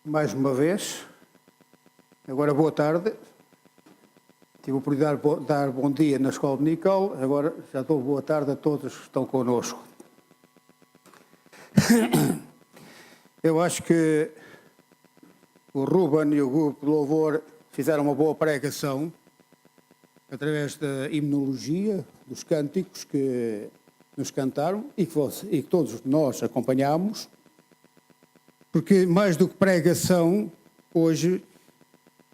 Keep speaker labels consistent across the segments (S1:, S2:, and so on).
S1: mais uma vez. Agora, boa tarde. Tive a oportunidade de dar bom dia na Escola Dominical, agora já dou boa tarde a todos que estão connosco. Eu acho que o Ruben e o grupo de louvor fizeram uma boa pregação através da himnologia, dos cânticos que nos cantaram e que todos nós acompanhámos, porque mais do que pregação, hoje,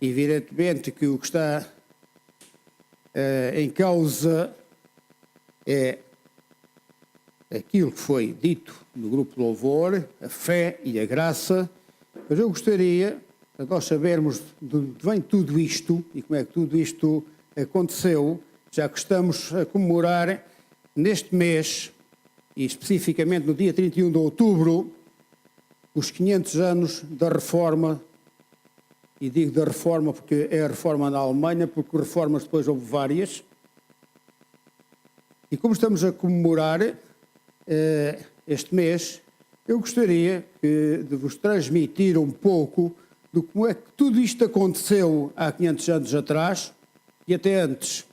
S1: evidentemente que o que está em causa é aquilo que foi dito no grupo de louvor, a fé e a graça, mas eu gostaria de nós sabermos de onde vem tudo isto e como é que tudo isto aconteceu, já que estamos a comemorar neste mês, e especificamente no dia 31 de outubro, os 500 anos da Reforma. E digo da Reforma porque é a Reforma na Alemanha, porque reformas depois houve várias. E como estamos a comemorar este mês, eu gostaria de vos transmitir um pouco de como é que tudo isto aconteceu há 500 anos atrás e até antes.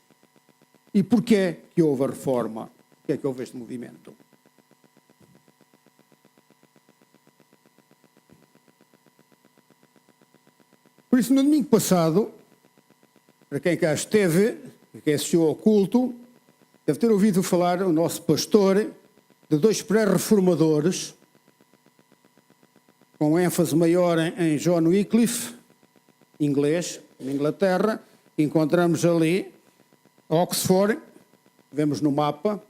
S1: E porquê que houve a Reforma? Porquê é que houve este movimento? Por isso, no domingo passado, para quem cá esteve, quem assistiu ao culto, deve ter ouvido falar o nosso pastor de dois pré-reformadores, com ênfase maior em John Wycliffe, inglês, na Inglaterra. Encontramos ali Oxford, vemos no mapa,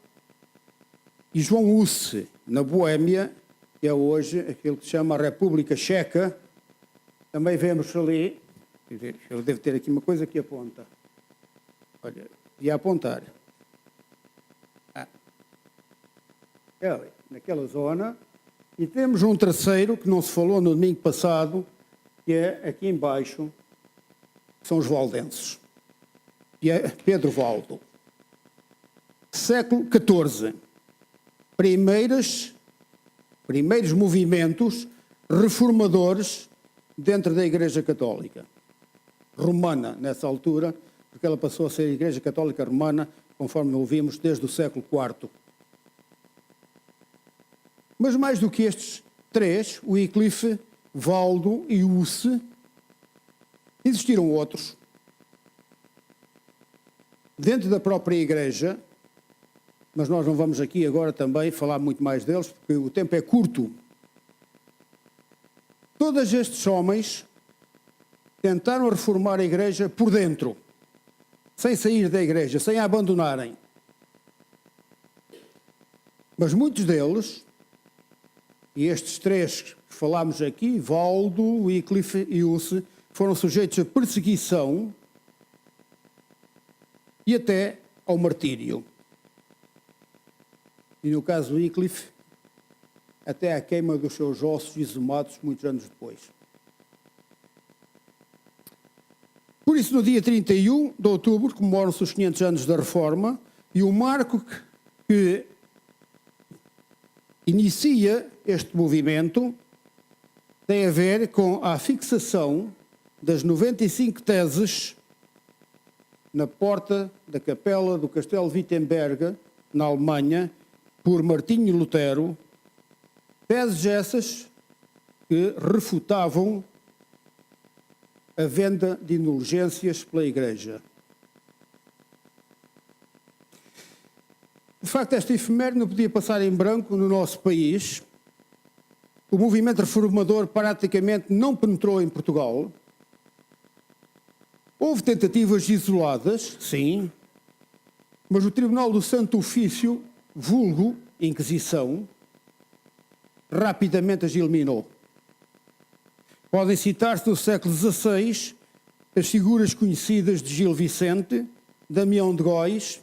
S1: e João Hus, na Boémia, que é hoje aquilo que se chama a República Checa. Também vemos ali, eu devo ter aqui uma coisa que aponta. Olha, ia apontar. É ali, naquela zona. E temos um terceiro, que não se falou no domingo passado, que é aqui embaixo, que são os valdenses. E é Pedro Valdo. Século XIV. Primeiros movimentos reformadores dentro da Igreja Católica Romana, nessa altura, porque ela passou a ser a Igreja Católica Romana, conforme ouvimos, desde o século IV. Mas mais do que estes três, Wycliffe, Valdo e Hus, existiram outros. Dentro da própria Igreja, mas nós não vamos aqui agora também falar muito mais deles, porque o tempo é curto. Todos estes homens tentaram reformar a Igreja por dentro, sem sair da Igreja, sem a abandonarem. Mas muitos deles, e estes três que falámos aqui, Valdo, Wycliffe e Hus, foram sujeitos a perseguição e até ao martírio. E no caso do Wycliffe, até à queima dos seus ossos exumados muitos anos depois. Por isso, no dia 31 de outubro, comemoram-se os 500 anos da Reforma, e o marco que inicia este movimento tem a ver com a fixação das 95 teses na porta da capela do Castelo Wittenberg, na Alemanha, por Martinho Lutero. Teses essas que refutavam a venda de indulgências pela Igreja. De facto, esta efeméride não podia passar em branco no nosso país. O movimento reformador praticamente não penetrou em Portugal. Houve tentativas isoladas, sim, mas o Tribunal do Santo Ofício, vulgo Inquisição, rapidamente as eliminou. Podem citar-se no século XVI as figuras conhecidas de Gil Vicente, Damião de Góis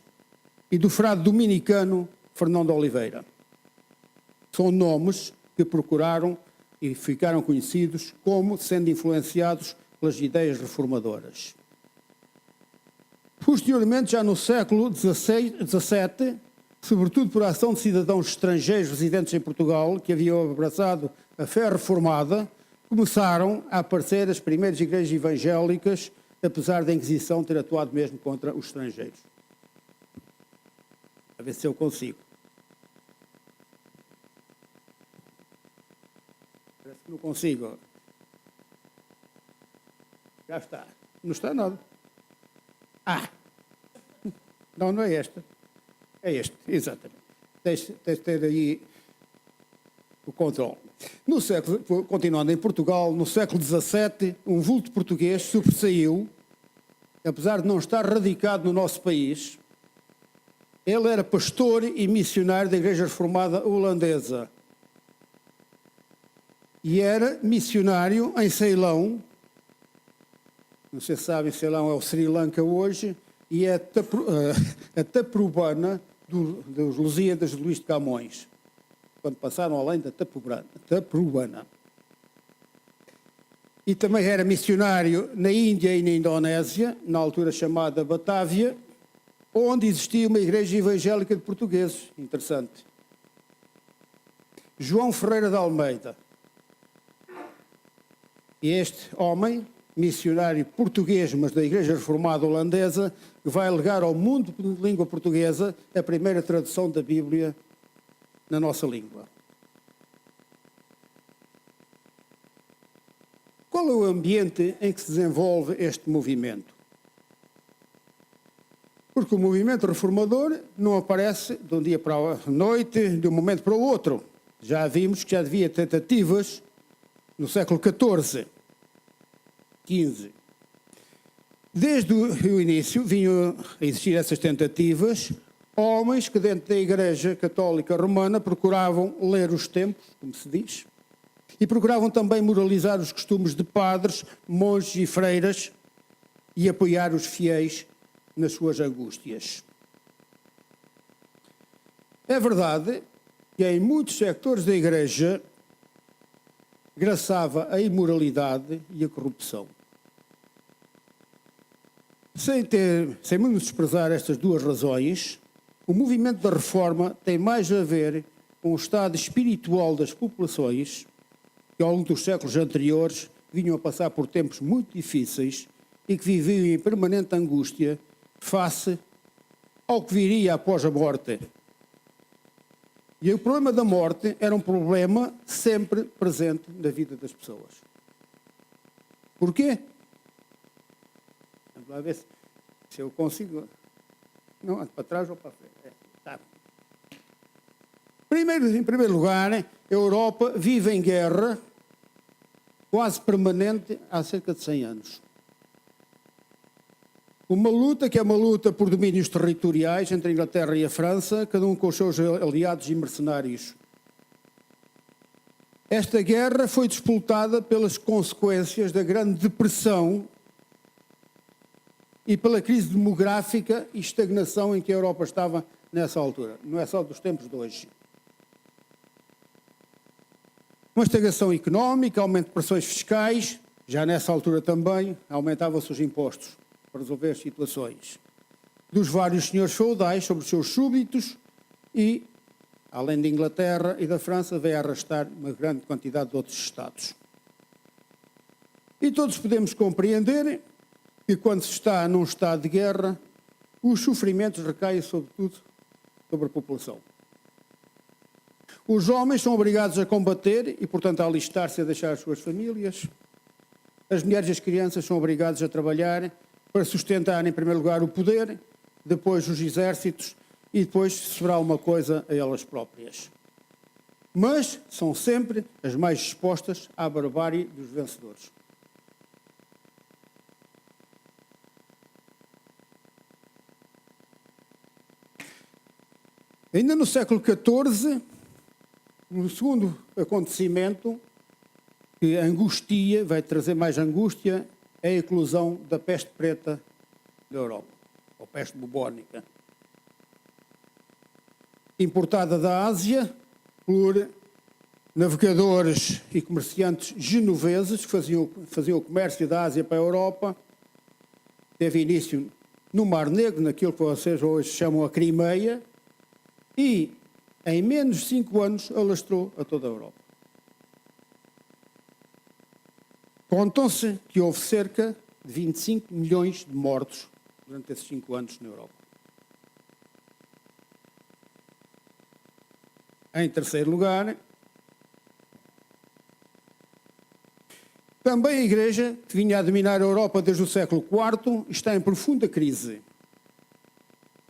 S1: e do frade dominicano Fernão de Oliveira. São nomes que procuraram e ficaram conhecidos como sendo influenciados pelas ideias reformadoras. Posteriormente, já no século XVII, sobretudo por ação de cidadãos estrangeiros residentes em Portugal, que haviam abraçado a fé reformada, começaram a aparecer as primeiras igrejas evangélicas, apesar da Inquisição ter atuado mesmo contra os estrangeiros. A ver se eu consigo. Parece que não consigo. Já está. Não está nada. Ah! Não, não é esta. É este, exatamente. Tens de ter aí o controle. No século, continuando em Portugal, no século XVII, um vulto português sobressaiu, apesar de não estar radicado no nosso país. Ele era pastor e missionário da Igreja Reformada Holandesa. E era missionário em Ceilão. Não sei se sabem, Ceilão é o Sri Lanka hoje, e é a Taprobana dos Lusíadas de Luís de Camões, quando passaram além da Taprobana. E também era missionário na Índia e na Indonésia, na altura chamada Batávia, onde existia uma igreja evangélica de portugueses. Interessante. João Ferreira de Almeida. E este homem, missionário português, mas da Igreja Reformada Holandesa, que vai legar ao mundo de língua portuguesa a primeira tradução da Bíblia na nossa língua. Qual é o ambiente em que se desenvolve este movimento? Porque o movimento reformador não aparece de um dia para a noite, de um momento para o outro. Já vimos que já havia tentativas no século XIV, XV. Desde o início vinham a existir essas tentativas, homens que dentro da Igreja Católica Romana procuravam ler os tempos, como se diz, e procuravam também moralizar os costumes de padres, monges e freiras e apoiar os fiéis nas suas angústias. É verdade que em muitos sectores da Igreja graçava a imoralidade e a corrupção. Sem menosprezar estas duas razões, o movimento da reforma tem mais a ver com o estado espiritual das populações que ao longo dos séculos anteriores vinham a passar por tempos muito difíceis e que viviam em permanente angústia face ao que viria após a morte. E o problema da morte era um problema sempre presente na vida das pessoas. Porquê? Vamos lá ver se eu consigo. Não, ando para trás ou para frente. Tá. Em primeiro lugar, a Europa vive em guerra quase permanente há cerca de 100 anos. Uma luta que é uma luta por domínios territoriais entre a Inglaterra e a França, cada um com os seus aliados e mercenários. Esta guerra foi disputada pelas consequências da Grande Depressão e pela crise demográfica e estagnação em que a Europa estava nessa altura. Não é só dos tempos de hoje. Uma estagnação económica, aumento de pressões fiscais, já nessa altura também aumentavam-se os impostos para resolver as situações dos vários senhores feudais sobre os seus súbditos e, além da Inglaterra e da França, veio a arrastar uma grande quantidade de outros Estados. E todos podemos compreender que quando se está num estado de guerra, os sofrimentos recaem sobretudo sobre a população. Os homens são obrigados a combater e, portanto, a alistar-se e a deixar as suas famílias. As mulheres e as crianças são obrigadas a trabalhar para sustentar, em primeiro lugar, o poder, depois os exércitos e depois, se sobrar alguma coisa, a elas próprias. Mas são sempre as mais expostas à barbárie dos vencedores. Ainda no século XIV, no segundo acontecimento, que angustia, vai trazer mais angústia, é a eclosão da peste preta da Europa, ou peste bubónica. Importada da Ásia por navegadores e comerciantes genoveses que faziam o comércio da Ásia para a Europa. Teve início no Mar Negro, naquilo que vocês hoje chamam a Crimeia, e em menos de 5 anos alastrou a toda a Europa. Contam-se que houve cerca de 25 milhões de mortos durante esses 5 anos na Europa. Em terceiro lugar, também a Igreja, que vinha a dominar a Europa desde o século IV, está em profunda crise.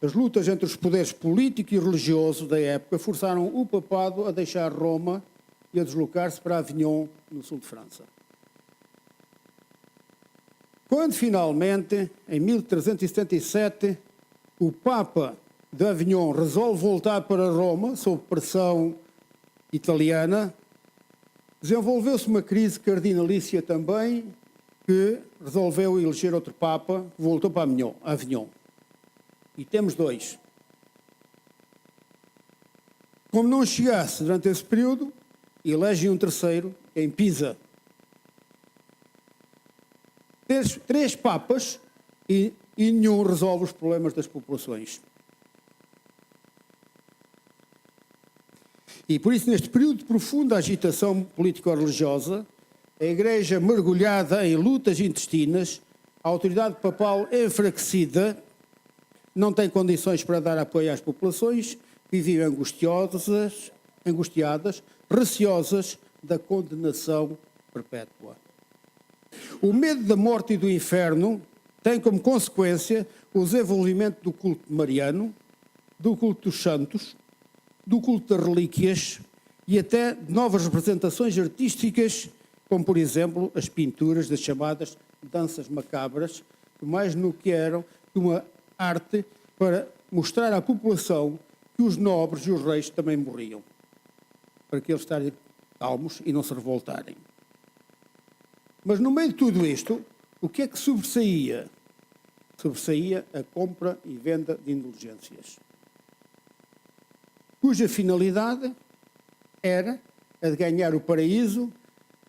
S1: As lutas entre os poderes político e religioso da época forçaram o papado a deixar Roma e a deslocar-se para Avignon, no sul de França. Quando, finalmente, em 1377, o Papa de Avignon resolve voltar para Roma, sob pressão italiana, desenvolveu-se uma crise cardinalícia também, que resolveu eleger outro Papa, que voltou para Avignon. E temos 2. Como não chegasse durante esse período, elegem um terceiro em Pisa. 3 papas e nenhum resolve os problemas das populações. E por isso, neste período de profunda agitação político-religiosa, a Igreja mergulhada em lutas intestinas, a autoridade papal enfraquecida, não tem condições para dar apoio às populações, vivem angustiadas, receosas da condenação perpétua. O medo da morte e do inferno tem como consequência o desenvolvimento do culto mariano, do culto dos santos, do culto das relíquias e até de novas representações artísticas, como, por exemplo, as pinturas das chamadas danças macabras, que mais no que eram de uma arte para mostrar à população que os nobres e os reis também morriam, para que eles estarem calmos e não se revoltarem. Mas no meio de tudo isto, o que é que sobressaía? Sobressaía a compra e venda de indulgências, cuja finalidade era a de ganhar o paraíso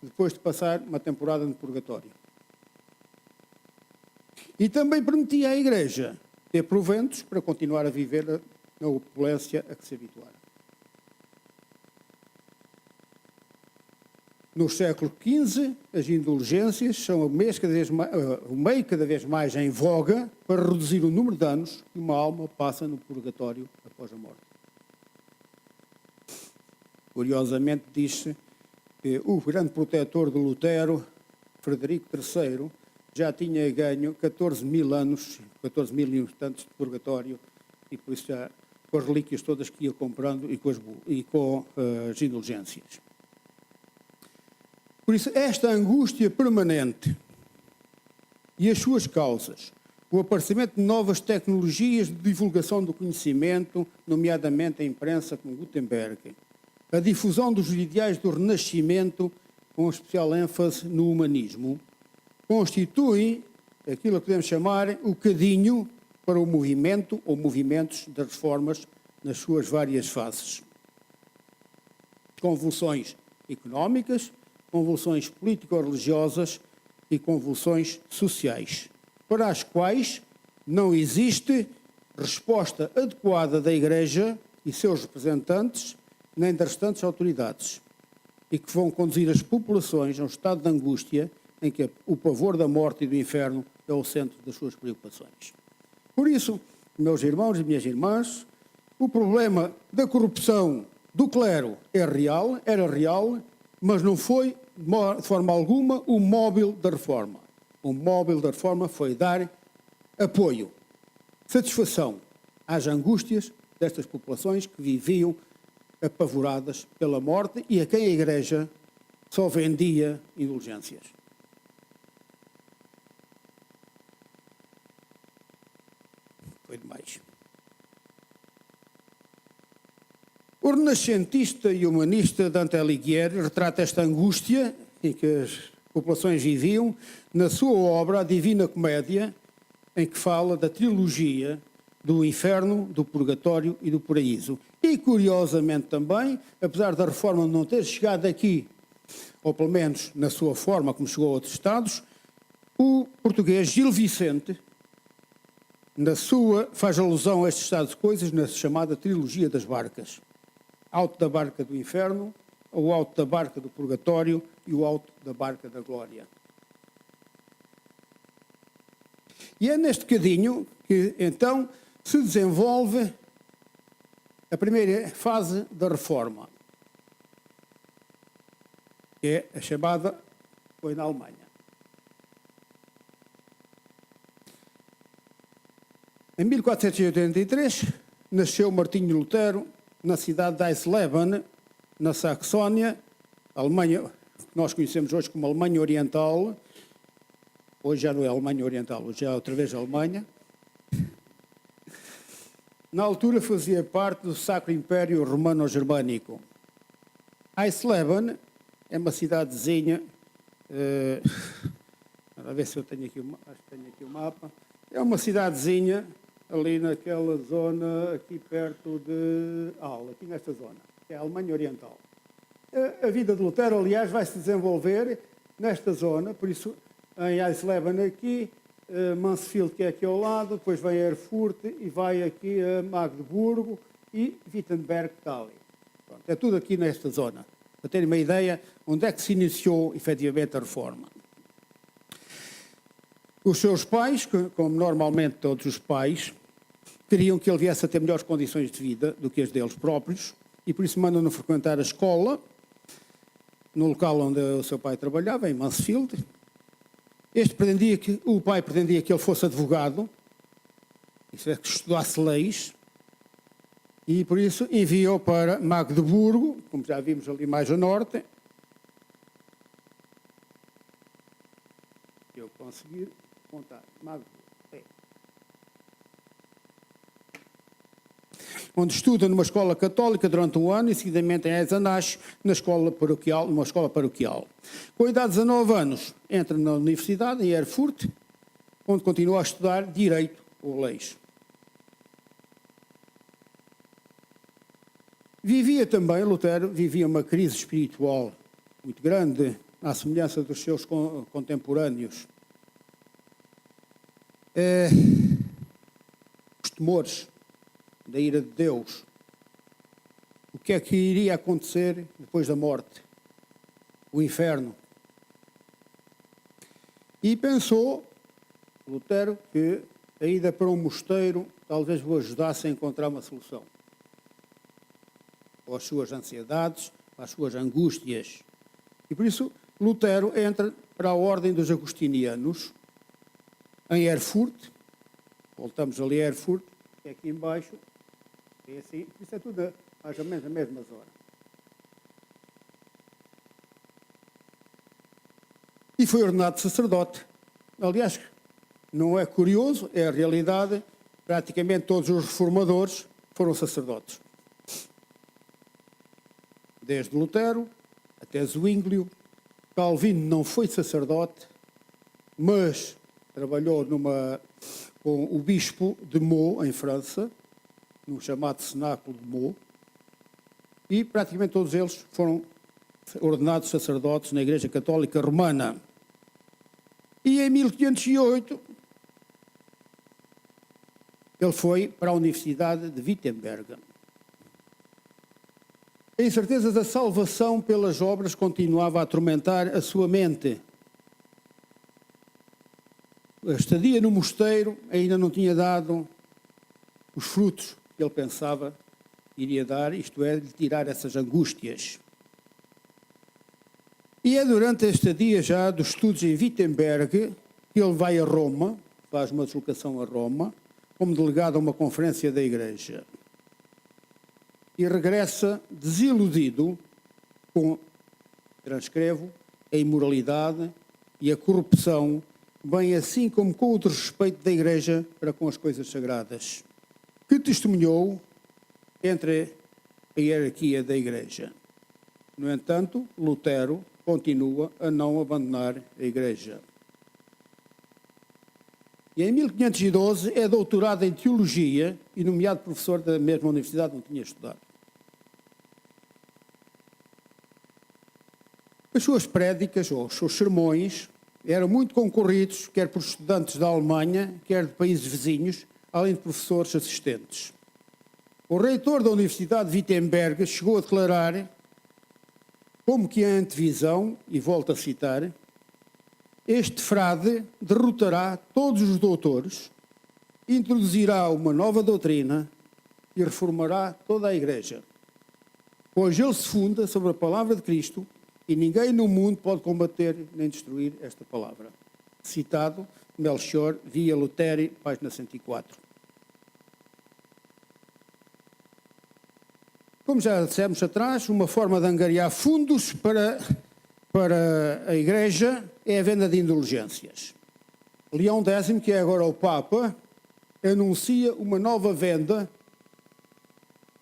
S1: depois de passar uma temporada no purgatório. E também permitia à Igreja ter proventos para continuar a viver na opulência a que se habituara. No século XV, as indulgências são o meio cada vez mais em voga para reduzir o número de anos que uma alma passa no purgatório após a morte. Curiosamente, diz-se que o grande protetor de Lutero, Frederico III, já tinha ganho 14 mil anos, 14 mil e tantos de purgatório, e por isso já com as relíquias todas que ia comprando e com as indulgências. Por isso, esta angústia permanente e as suas causas, o aparecimento de novas tecnologias de divulgação do conhecimento, nomeadamente a imprensa como Gutenberg, a difusão dos ideais do Renascimento, com especial ênfase no humanismo, constituem aquilo que podemos chamar o cadinho para o movimento ou movimentos das reformas nas suas várias fases. Convulsões económicas, convulsões político-religiosas e convulsões sociais, para as quais não existe resposta adequada da Igreja e seus representantes, nem das restantes autoridades, e que vão conduzir as populações a um estado de angústia em que o pavor da morte e do inferno é o centro das suas preocupações. Por isso, meus irmãos e minhas irmãs, o problema da corrupção do clero era real, mas não foi, de forma alguma, o móvel da reforma. O móvel da reforma foi dar apoio, satisfação às angústias destas populações que viviam apavoradas pela morte e a quem a Igreja só vendia indulgências. Foi demais. O renascentista e humanista Dante Alighieri retrata esta angústia em que as populações viviam na sua obra A Divina Comédia, em que fala da trilogia do inferno, do purgatório e do paraíso. E, curiosamente também, apesar da reforma não ter chegado aqui, ou pelo menos na sua forma como chegou a outros Estados, o português Gil Vicente faz alusão a este estado de coisas na chamada trilogia das barcas. Alto da barca do inferno, o alto da barca do purgatório e o alto da barca da glória. E é neste bocadinho que, então, se desenvolve a primeira fase da reforma, que é a chamada, foi na Alemanha. Em 1483, nasceu Martinho Lutero na cidade de Eisleben, na Saxónia, Alemanha, que nós conhecemos hoje como Alemanha Oriental. Hoje já não é Alemanha Oriental, hoje é outra vez a Alemanha. Na altura fazia parte do Sacro Império Romano-Germânico. Eisleben é uma cidadezinha, a ver se eu tenho aqui, acho que tenho aqui o mapa. É uma cidadezinha ali naquela zona, aqui perto de Halle, aqui nesta zona, que é a Alemanha Oriental. A vida de Lutero, aliás, vai se desenvolver nesta zona, por isso em Eisleben aqui, Mansfield, que é aqui ao lado, depois vem Erfurt e vai aqui a Magdeburgo e Wittenberg que está ali. Pronto, é tudo aqui nesta zona, para terem uma ideia onde é que se iniciou efetivamente a reforma. Os seus pais, como normalmente todos os pais, queriam que ele viesse a ter melhores condições de vida do que as deles próprios e por isso mandam-no frequentar a escola no local onde o seu pai trabalhava, em Mansfield. O pai pretendia que ele fosse advogado, isso é, que estudasse leis, e por isso enviou para Magdeburgo, como já vimos ali mais a norte. Eu consegui contar, Magdeburgo. Onde estuda numa escola católica durante um ano e seguidamente em Eisenach, numa escola paroquial. Com a idade de 19 anos, entra na universidade, em Erfurt, onde continua a estudar Direito ou Leis. Lutero vivia uma crise espiritual muito grande, à semelhança dos seus contemporâneos. Os temores da ira de Deus. O que é que iria acontecer depois da morte? O inferno. E pensou, Lutero, que a ida para um mosteiro talvez o ajudasse a encontrar uma solução. Às suas ansiedades, às suas angústias. E por isso Lutero entra para a ordem dos agostinianos em Erfurt. Voltamos ali a Erfurt, que é aqui embaixo. É assim, isso é tudo mais ou menos a mesma zona. E foi ordenado sacerdote. Aliás, não é curioso, é a realidade. Praticamente todos os reformadores foram sacerdotes. Desde Lutero até Zwinglio. Calvino não foi sacerdote, mas trabalhou com o bispo de Meaux, em França, no chamado Cenáculo de Meaux, e praticamente todos eles foram ordenados sacerdotes na Igreja Católica Romana. E em 1508 ele foi para a Universidade de Wittenberg. A incerteza da salvação pelas obras continuava a atormentar a sua mente. A estadia no mosteiro ainda não tinha dado os frutos que ele pensava iria dar, isto é, de tirar essas angústias. E é durante este dia já dos estudos em Wittenberg que ele vai a Roma, faz uma deslocação a Roma, como delegado a uma conferência da Igreja. E regressa desiludido com, transcrevo, a imoralidade e a corrupção, bem assim como com o desrespeito da Igreja para com as coisas sagradas, que testemunhou entre a hierarquia da Igreja. No entanto, Lutero continua a não abandonar a Igreja. E em 1512 é doutorado em Teologia e nomeado professor da mesma universidade onde tinha estudado. As suas prédicas, ou os seus sermões, eram muito concorridos, quer por estudantes da Alemanha, quer de países vizinhos, além de professores assistentes. O reitor da Universidade de Wittenberg chegou a declarar, como que a antevisão, e volto a citar, este frade derrotará todos os doutores, introduzirá uma nova doutrina e reformará toda a Igreja. Pois ele se funda sobre a palavra de Cristo e ninguém no mundo pode combater nem destruir esta palavra. Citado Melchior Via Luteri, página 104. Como já dissemos atrás, uma forma de angariar fundos para a Igreja é a venda de indulgências. Leão X, que é agora o Papa, anuncia uma nova venda.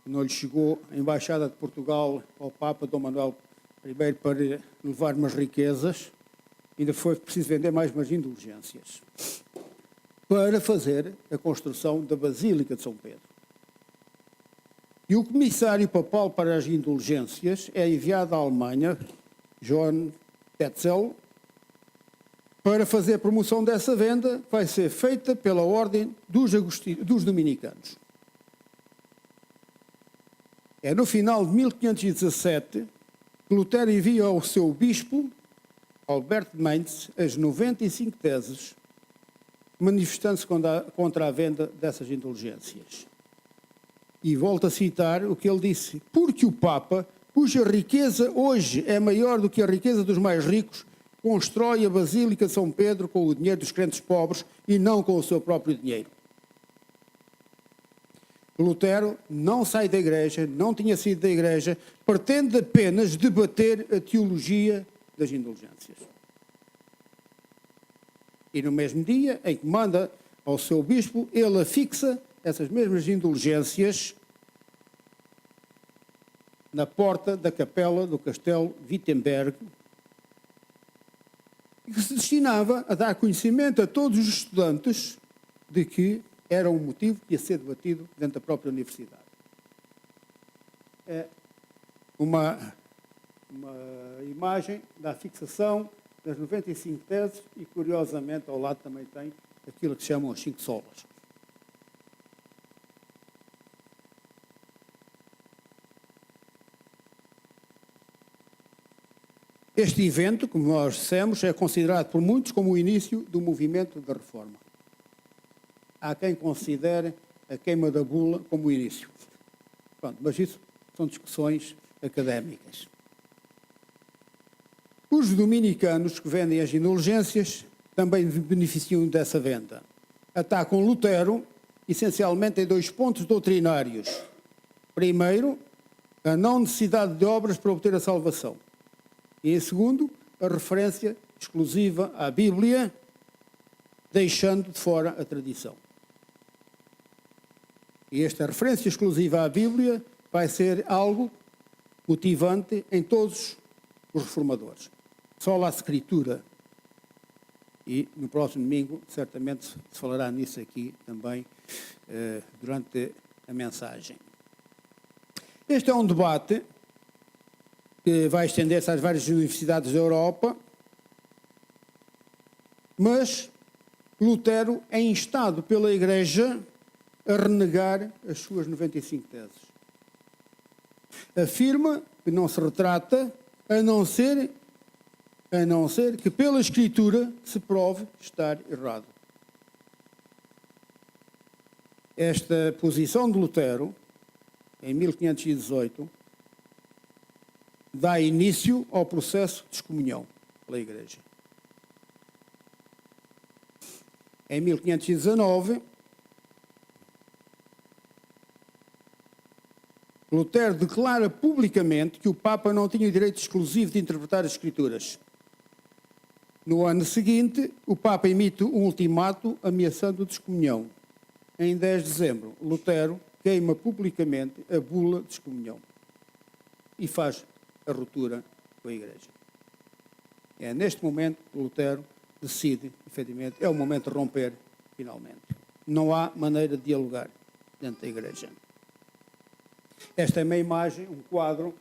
S1: Não lhe chegou a Embaixada de Portugal ao Papa Dom Manuel I para levar umas riquezas. Ainda foi preciso vender mais umas indulgências para fazer a construção da Basílica de São Pedro. E o comissário papal para as indulgências é enviado à Alemanha, Johann Tetzel, para fazer a promoção dessa venda. Vai ser feita pela Ordem dos Dominicanos. É no final de 1517 que Lutero envia ao seu bispo, Alberto de Mainz, as 95 teses, manifestando-se contra a venda dessas indulgências. E volto a citar o que ele disse: porque o Papa, cuja riqueza hoje é maior do que a riqueza dos mais ricos, constrói a Basílica de São Pedro com o dinheiro dos crentes pobres e não com o seu próprio dinheiro. Lutero não sai da Igreja, não tinha saído da Igreja, pretende apenas debater a teologia das indulgências. E no mesmo dia, em que manda ao seu bispo, ele afixa essas mesmas indulgências na porta da capela do castelo Wittenberg, que se destinava a dar conhecimento a todos os estudantes de que era um motivo que ia ser debatido dentro da própria universidade. É uma imagem da fixação das 95 teses e, curiosamente, ao lado também tem aquilo que chamam as 5 solas. Este evento, como nós dissemos, é considerado por muitos como o início do movimento da reforma. Há quem considere a queima da bula como o início. Pronto, mas isso são discussões académicas. Os dominicanos que vendem as indulgências também beneficiam dessa venda. Atacam Lutero, essencialmente em 2 pontos doutrinários. Primeiro, a não necessidade de obras para obter a salvação. E, em segundo, a referência exclusiva à Bíblia, deixando de fora a tradição. E esta referência exclusiva à Bíblia vai ser algo motivante em todos os reformadores. Só a Escritura. E no próximo domingo, certamente, se falará nisso aqui também durante a mensagem. Este é um debate que vai estender-se às várias universidades da Europa, mas Lutero é instado pela Igreja a renegar as suas 95 teses. Afirma que não se retrata a não ser que pela Escritura se prove estar errado. Esta posição de Lutero, em 1518, dá início ao processo de excomunhão pela Igreja. Em 1519, Lutero declara publicamente que o Papa não tinha o direito exclusivo de interpretar as Escrituras. No ano seguinte, o Papa emite um ultimato ameaçando a excomunhão. Em 10 de dezembro, Lutero queima publicamente a bula de excomunhão e faz a ruptura com a Igreja. É neste momento que Lutero decide, efetivamente, é o momento de romper, finalmente. Não há maneira de dialogar dentro da Igreja. Esta é uma imagem, um quadro,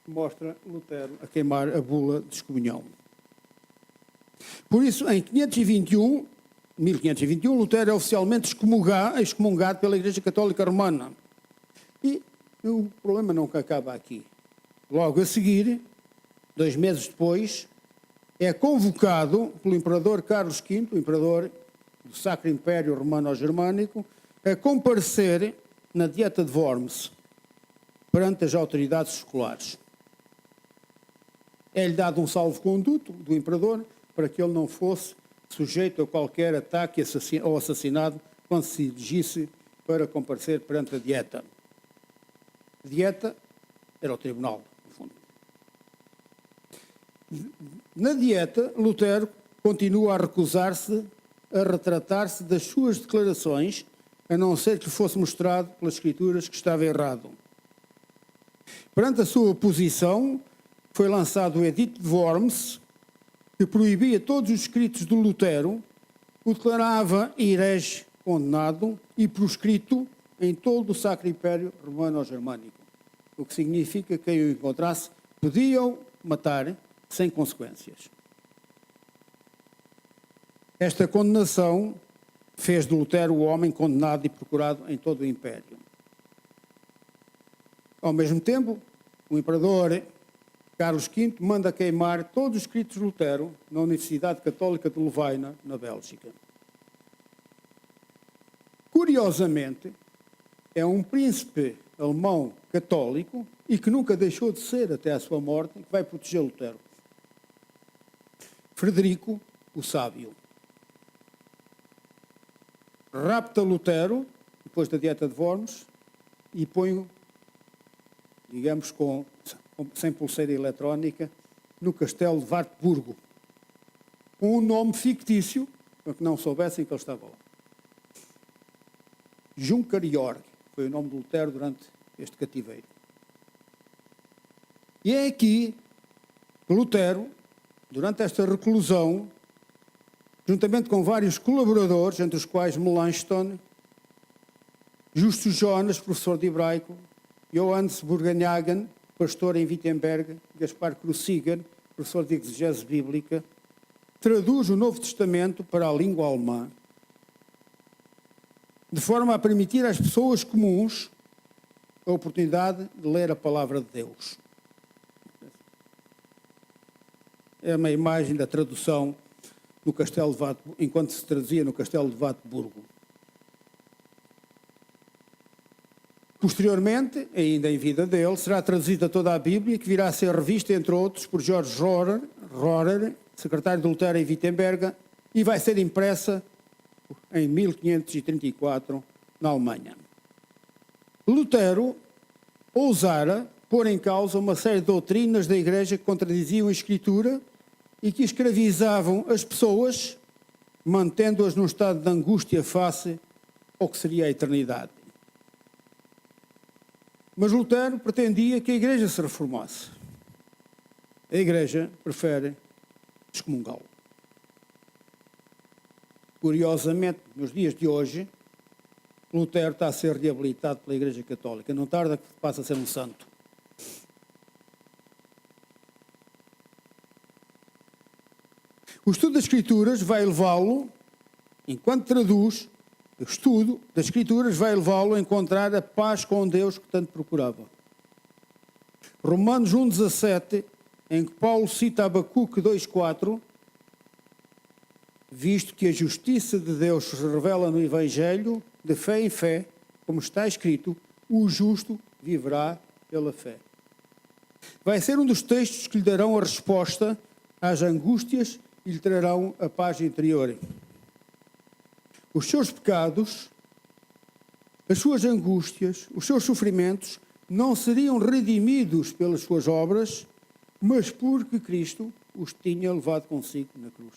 S1: que mostra Lutero a queimar a bula de excomunhão. Por isso, em 1521, Lutero é oficialmente excomungado pela Igreja Católica Romana. E o problema não acaba aqui. Logo a seguir, 2 meses depois, é convocado pelo imperador Carlos V, o imperador do Sacro Império Romano-Germânico, a comparecer na Dieta de Worms perante as autoridades escolares. É-lhe dado um salvo-conduto do imperador para que ele não fosse sujeito a qualquer ataque ou assassinado quando se dirigisse para comparecer perante a Dieta. A Dieta era o tribunal, no fundo. Na Dieta, Lutero continua a recusar-se a retratar-se das suas declarações, a não ser que lhe fosse mostrado pelas Escrituras que estava errado. Perante a sua oposição, foi lançado o Edito de Worms, que proibia todos os escritos de Lutero, o declarava herege condenado e proscrito em todo o Sacro Império Romano-Germânico, o que significa que quem o encontrasse podiam matar sem consequências. Esta condenação fez de Lutero o homem condenado e procurado em todo o Império. Ao mesmo tempo, o imperador Carlos V manda queimar todos os escritos de Lutero na Universidade Católica de Lovaina, na Bélgica. Curiosamente, é um príncipe alemão católico e que nunca deixou de ser até à sua morte que vai proteger Lutero. Frederico, o Sábio. Rapta Lutero, depois da Dieta de Worms, e põe-o, digamos, sem pulseira eletrónica, no castelo de Wartburgo, com um nome fictício, para que não soubessem que ele estava lá. Junker Jorg foi o nome de Lutero durante este cativeiro. E é aqui que Lutero, durante esta reclusão, juntamente com vários colaboradores, entre os quais Melanchthon, Justus Jonas, professor de hebraico, Johannes Burgenhagen, pastor em Wittenberg, Gaspar Cruciger, professor de exegese bíblica, traduz o Novo Testamento para a língua alemã, de forma a permitir às pessoas comuns a oportunidade de ler a palavra de Deus. É uma imagem da tradução no Castelo de Wartburgo, enquanto se traduzia no Castelo de Wartburgo. Posteriormente, ainda em vida dele, será traduzida toda a Bíblia, que virá a ser revista, entre outros, por George Rohrer, secretário de Lutero em Wittenberg, e vai ser impressa em 1534 na Alemanha. Lutero ousara pôr em causa uma série de doutrinas da Igreja que contradiziam a Escritura e que escravizavam as pessoas, mantendo-as num estado de angústia face ao que seria a eternidade. Mas Lutero pretendia que a Igreja se reformasse. A Igreja prefere excomungá-lo. Curiosamente, nos dias de hoje, Lutero está a ser reabilitado pela Igreja Católica. Não tarda que passa a ser um santo. O estudo das Escrituras vai levá-lo, enquanto traduz, o estudo das Escrituras vai levá-lo a encontrar a paz com Deus que tanto procurava. Romanos 1,17, em que Paulo cita Abacuque 2,4, visto que a justiça de Deus se revela no Evangelho, de fé em fé, como está escrito, o justo viverá pela fé. Vai ser um dos textos que lhe darão a resposta às angústias e lhe trarão a paz interior. Os seus pecados, as suas angústias, os seus sofrimentos não seriam redimidos pelas suas obras, mas porque Cristo os tinha levado consigo na cruz.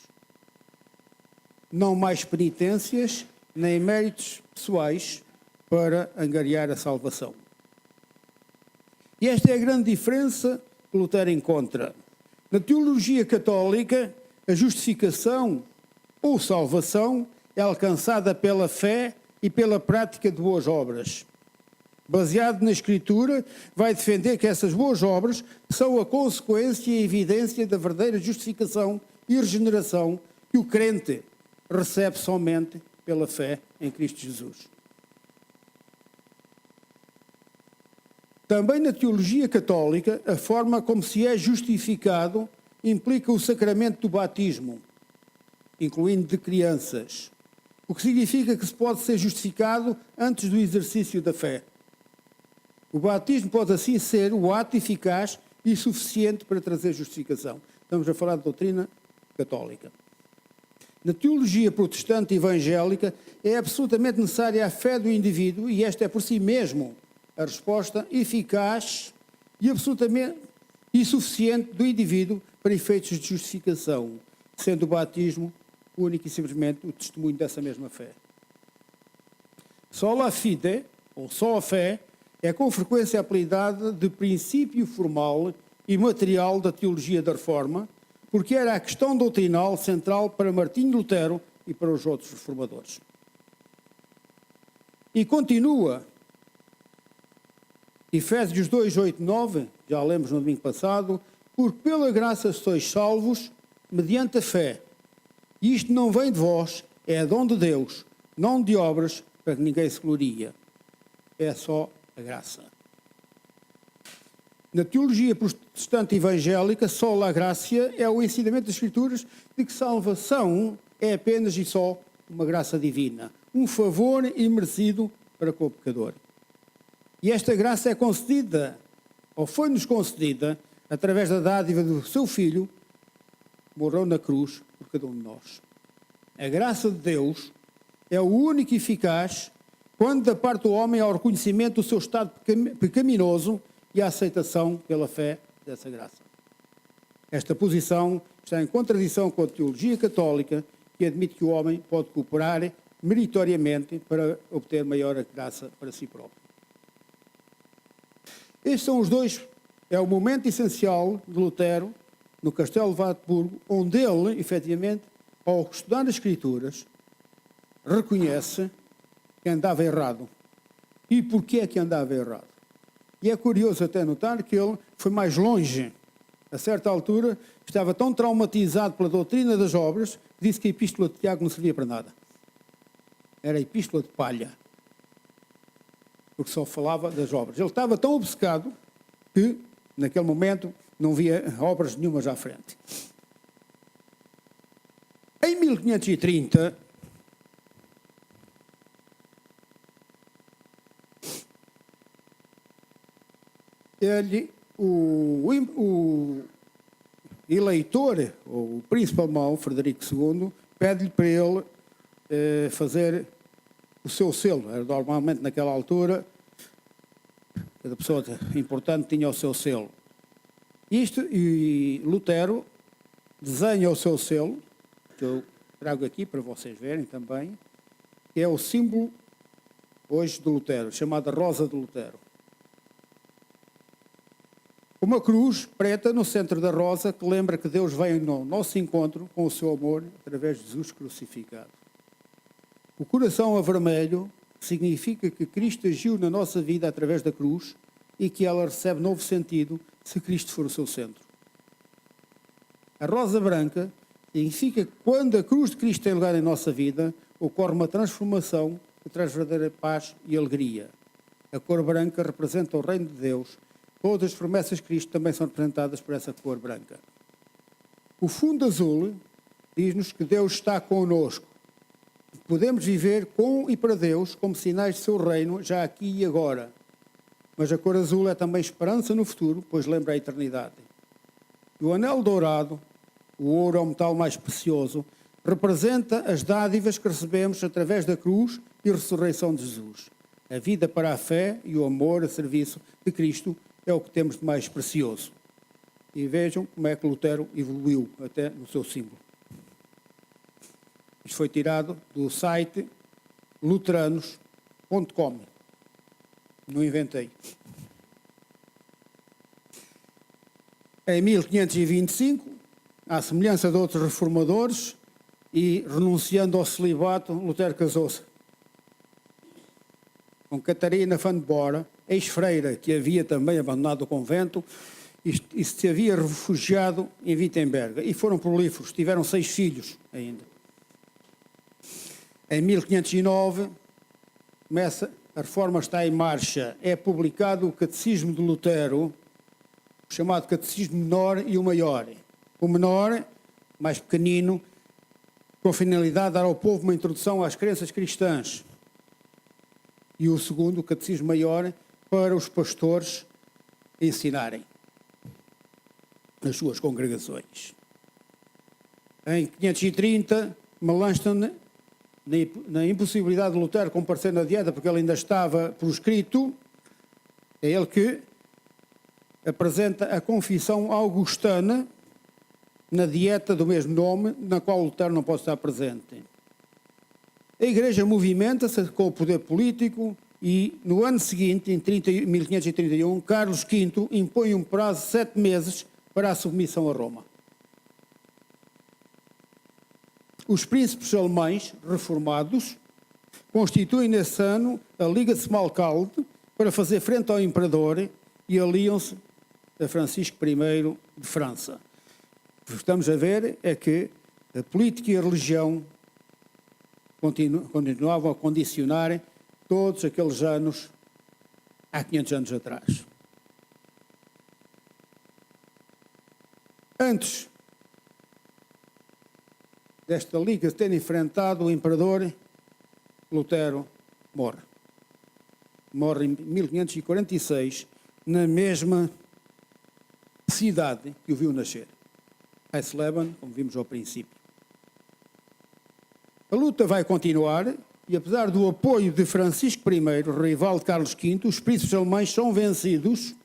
S1: Não mais penitências, nem méritos pessoais para angariar a salvação. E esta é a grande diferença que Lutero encontra. Na teologia católica, a justificação ou salvação é alcançada pela fé e pela prática de boas obras. Baseado na Escritura, vai defender que essas boas obras são a consequência e a evidência da verdadeira justificação e regeneração que o crente recebe somente pela fé em Cristo Jesus. Também na teologia católica, a forma como se é justificado implica o sacramento do batismo, incluindo de crianças, o que significa que se pode ser justificado antes do exercício da fé. O batismo pode assim ser o ato eficaz e suficiente para trazer justificação. Estamos a falar de doutrina católica. Na teologia protestante evangélica é absolutamente necessária a fé do indivíduo e esta é por si mesmo a resposta eficaz e absolutamente e suficiente do indivíduo para efeitos de justificação, sendo o batismo único e simplesmente o testemunho dessa mesma fé. Sola fide, ou só a fé, é com frequência apelidada de princípio formal e material da teologia da Reforma, porque era a questão doutrinal central para Martinho Lutero e para os outros reformadores. E continua, Efésios 2, 8, 9, já lemos no domingo passado, porque pela graça sois salvos mediante a fé. E isto não vem de vós, é dom de Deus, não de obras, para que ninguém se gloria. É só a graça. Na teologia protestante evangélica, sola gratia é o ensinamento das Escrituras de que salvação é apenas e só uma graça divina, um favor imerecido para com o pecador. E esta graça é concedida, ou foi-nos concedida, através da dádiva do seu Filho, que morreu na cruz por cada um de nós. A graça de Deus é o único eficaz quando da parte do homem há o reconhecimento do seu estado pecaminoso e a aceitação pela fé dessa graça. Esta posição está em contradição com a teologia católica, que admite que o homem pode cooperar meritoriamente para obter maior graça para si próprio. Estes são os dois, é o momento essencial de Lutero no Castelo de Wartburgo, onde ele, efetivamente, ao estudar as Escrituras, reconhece que andava errado. E porquê é que andava errado? E é curioso até notar que ele foi mais longe. A certa altura, estava tão traumatizado pela doutrina das obras, que disse que a epístola de Tiago não servia para nada. Era a epístola de palha. Porque só falava das obras. Ele estava tão obcecado que, naquele momento, não via obras nenhumas à frente. Em 1530, o eleitor, o príncipe alemão, Frederico II, pede-lhe para ele fazer o seu selo. Era normalmente, naquela altura, cada pessoa importante tinha o seu selo. E Lutero desenha o seu selo, que eu trago aqui para vocês verem também, que é o símbolo hoje de Lutero, chamada Rosa de Lutero. Uma cruz preta no centro da rosa que lembra que Deus veio ao nosso encontro com o seu amor através de Jesus crucificado. O coração a vermelho significa que Cristo agiu na nossa vida através da cruz e que ela recebe novo sentido se Cristo for o seu centro. A rosa branca significa que quando a cruz de Cristo tem lugar em nossa vida, ocorre uma transformação que traz verdadeira paz e alegria. A cor branca representa o reino de Deus. Todas as promessas de Cristo também são representadas por essa cor branca. O fundo azul diz-nos que Deus está conosco. Podemos viver com e para Deus como sinais de seu reino, já aqui e agora. Mas a cor azul é também esperança no futuro, pois lembra a eternidade. E o anel dourado, o ouro é o metal mais precioso, representa as dádivas que recebemos através da cruz e ressurreição de Jesus. A vida para a fé e o amor a serviço de Cristo é o que temos de mais precioso. E vejam como é que Lutero evoluiu até no seu símbolo. Isto foi tirado do site luteranos.com. Não inventei. Em 1525, à semelhança de outros reformadores, e renunciando ao celibato, Lutero casou-se com Catarina van Bora, ex-freira, que havia também abandonado o convento e se havia refugiado em Wittenberg. E foram prolíferos, tiveram 6 filhos ainda. Em 1509, a reforma está em marcha. É publicado o Catecismo de Lutero, o chamado Catecismo Menor e o Maior, O menor, mais pequenino, com a finalidade de dar ao povo uma introdução às crenças cristãs. E o segundo, o catecismo maior, para os pastores ensinarem nas suas congregações. Em 530, Melanchthon, na impossibilidade de Lutero comparecer na dieta, porque ele ainda estava proscrito, é ele que apresenta a confissão augustana na dieta do mesmo nome, na qual Lutero não pode estar presente. A Igreja movimenta-se com o poder político e, no ano seguinte, em 1531, Carlos V impõe um prazo de 7 meses para a submissão a Roma. Os príncipes alemães reformados constituem nesse ano a Liga de Smalcalde para fazer frente ao imperador e aliam-se a Francisco I de França. O que estamos a ver é que a política e a religião continuavam a condicionar todos aqueles anos, há 500 anos atrás. Antes desta liga ter enfrentado o imperador, Lutero morre. Morre em 1546, na mesma cidade que o viu nascer, Eisleben, como vimos ao princípio. A luta vai continuar e, apesar do apoio de Francisco I, rival de Carlos V, os príncipes alemães são vencidos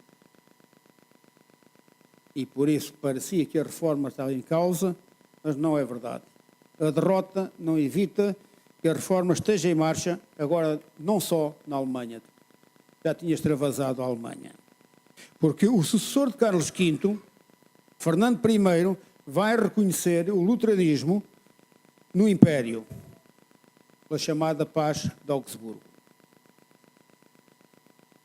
S1: e por isso parecia que a reforma estava em causa, mas não é verdade. A derrota não evita que a reforma esteja em marcha, agora não só na Alemanha, já tinha extravasado a Alemanha. Porque o sucessor de Carlos V, Fernando I, vai reconhecer o luteranismo no Império, pela chamada Paz de Augsburgo.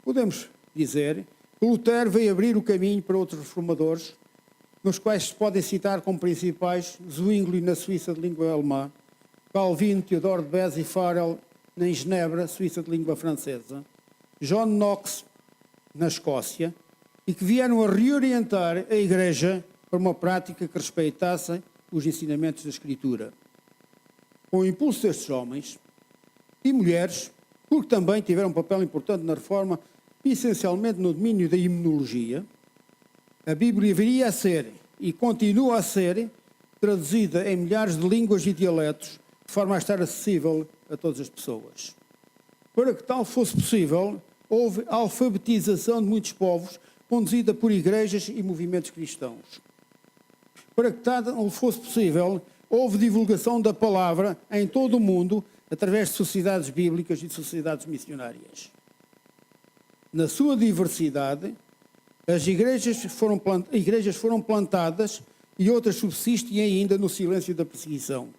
S1: Podemos dizer que Lutero veio abrir o caminho para outros reformadores, nos quais se podem citar como principais Zwingli na Suíça de língua alemã, Calvin, Theodore de Beze e Farel em Genebra, Suíça de língua francesa, John Knox na Escócia, e que vieram a reorientar a Igreja para uma prática que respeitasse os ensinamentos da Escritura. Com o impulso destes homens e mulheres, porque também tiveram um papel importante na reforma, essencialmente no domínio da imunologia, a Bíblia viria a ser, e continua a ser, traduzida em milhares de línguas e dialetos, de forma a estar acessível a todas as pessoas. Para que tal fosse possível, houve alfabetização de muitos povos, conduzida por igrejas e movimentos cristãos. Para que tal fosse possível, houve divulgação da palavra em todo o mundo, através de sociedades bíblicas e de sociedades missionárias. Na sua diversidade, as igrejas foram plantadas e outras subsistem ainda no silêncio da perseguição.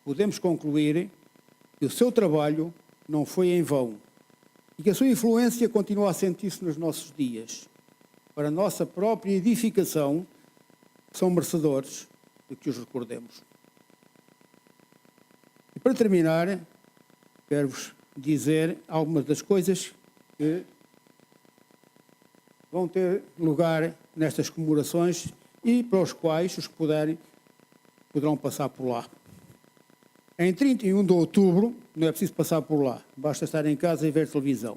S1: Podemos concluir que o seu trabalho não foi em vão e que a sua influência continua a sentir-se nos nossos dias. Para a nossa própria edificação, são merecedores de que os recordemos. E para terminar, quero-vos dizer algumas das coisas que vão ter lugar nestas comemorações e para os quais os que puderem poderão passar por lá. Em 31 de outubro, não é preciso passar por lá, basta estar em casa e ver televisão.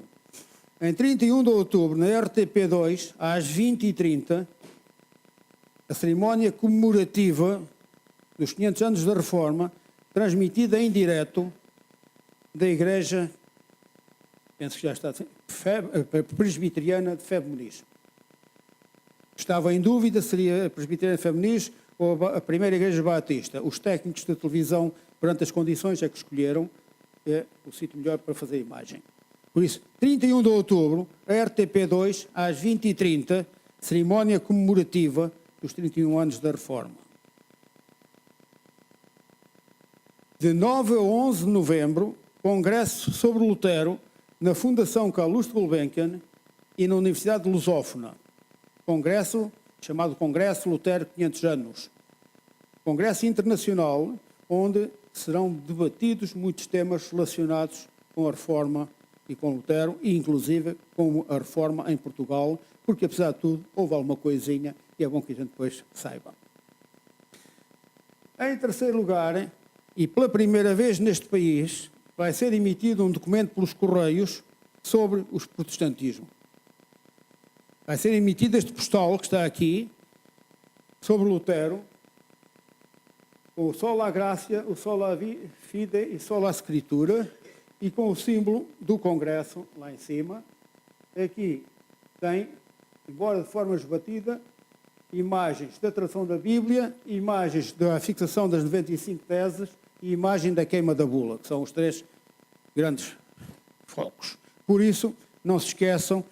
S1: Em 31 de outubro, na RTP2, às 20h30, a cerimónia comemorativa dos 500 anos da Reforma, transmitida em direto da Igreja, penso que já está, Presbiteriana de Febe Muniz. Estava em dúvida se seria a Presbiteriana de Febe Muniz ou a primeira Igreja Batista. Os técnicos da televisão, perante as condições, é que escolheram o sítio melhor para fazer a imagem. Por isso, 31 de outubro, a RTP2, às 20h30, cerimónia comemorativa dos 31 anos da Reforma. De 9 a 11 de novembro, congresso sobre Lutero na Fundação Carl Gulbenkian e na Universidade Lusófona. Congresso chamado Congresso Lutero 500 anos. Congresso internacional onde serão debatidos muitos temas relacionados com a Reforma e com Lutero, e inclusive com a Reforma em Portugal, porque apesar de tudo houve alguma coisinha e é bom que a gente depois saiba. Em terceiro lugar, e pela primeira vez neste país, vai ser emitido um documento pelos Correios sobre o protestantismo. Vai ser emitido este postal que está aqui, sobre Lutero, com o Sola Gracia, o Sola Fide e Sola Escritura, e com o símbolo do Congresso lá em cima. Aqui tem, embora de forma esbatida, imagens da tradução da Bíblia, imagens da fixação das 95 teses e imagem da queima da bula, que são os 3 grandes focos. Por isso, não se esqueçam,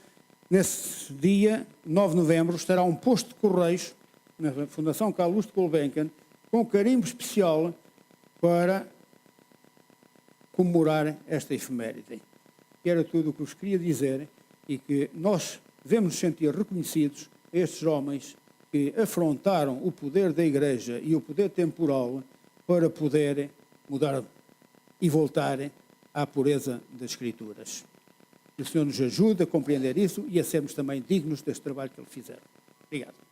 S1: nesse dia, 9 de novembro, estará um posto de correios na Fundação Carl Luz de Gulbenkian, com carimbo especial para comemorar esta efeméride. Que era tudo o que vos queria dizer e que nós devemos nos sentir reconhecidos a estes homens que afrontaram o poder da Igreja e o poder temporal para poder mudar e voltar à pureza das Escrituras. Que o Senhor nos ajude a compreender isso e a sermos também dignos deste trabalho que eles fizeram. Obrigado.